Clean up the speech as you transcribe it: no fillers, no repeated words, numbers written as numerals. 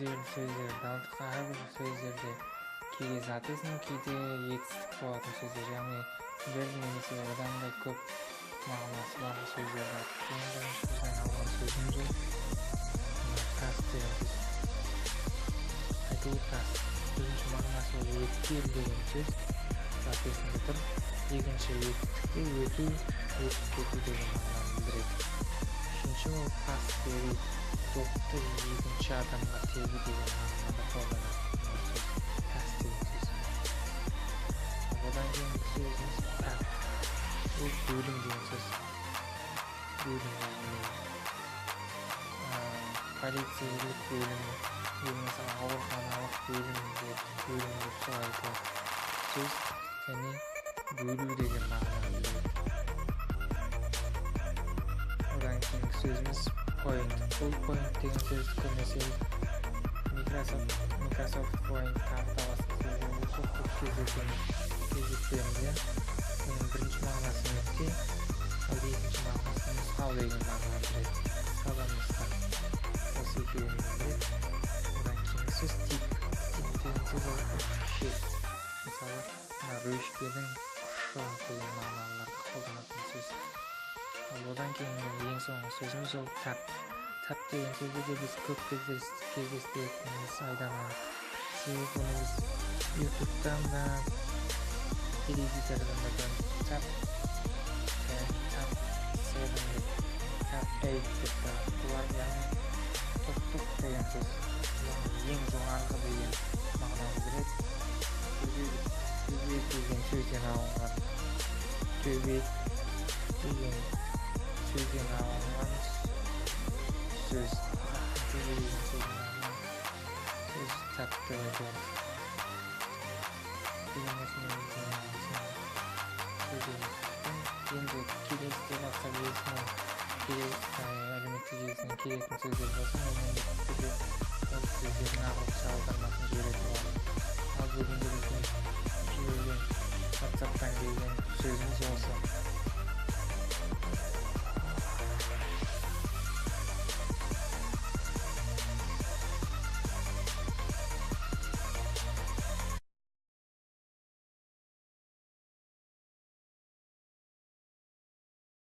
деген сөздер далдыққа әрбір сөздерде кейде зат есім, кейде етістік болатын сөздер, яғни бір немесе одан да көп мағынасы бар сөздерді айтып. Ең бірінші бізден алған сөзіміз ол тас деген сөз. Айтылу тас. Бірінші мағынасы ол өткел деген сөз. Зат есімде тұр. Екінші етістікте өту, өтіп кету деген мағынаны білдіреді. Үшінші ол тас беру, допты екінші адамға тегу деген мағынада қолданады. Тас деген сөз. Одан кейінгі сөзіміз тақ. Ол бөлім деген сөз. Бөлім яғни полицейлік бөлім, немесе ауруханалық бөлім деп солай айтылады. Сөз және бөлу деген мағынаны білдіреді. Одан кейінгі сөзіміз point. Бұл point деген сөзді көбінесе Microsoft Point тағы да басқа сөздерде көп кездесеміз. Оның бірінші мағынасы нүкте, ал екінші мағынасы нұсқау деген мағынаны білдіреді. Сызбадан нұсқа. Осы екеуін білдіреді. Одан кейінгі сөз тип. Тип деген сөз ол шет. Мысалы, рөшкенің ұшы деген мағыналарда қолданатын сөз. Одан кейін ең соңғы сөзіміз ол тап. Тап деген сөзді де біз көп кездестіретініміз айданады. Себебі оны біз YouTube'дан да, телевизордан да тап 10, тап 7, тап 8 деп тұрады. Бұлар яғни топ деген сөз. Ең жоғарғы деген мағынаны білдіреді. Төбет деген сөзден алынған. Төбет деген сөзден алынған сөз. Төбет деген сөзден алынған сөз тап деп айтылады. Деген осымен енді келесіде басқа әлеуметтік желісіне келетін сөздер болса, мемлекеттік түрде ол сөздердің ағылшынша аудармасын жіберетін болады. Ал бүгінгі біздің WhatsApp-тан келген сөзіміз осы.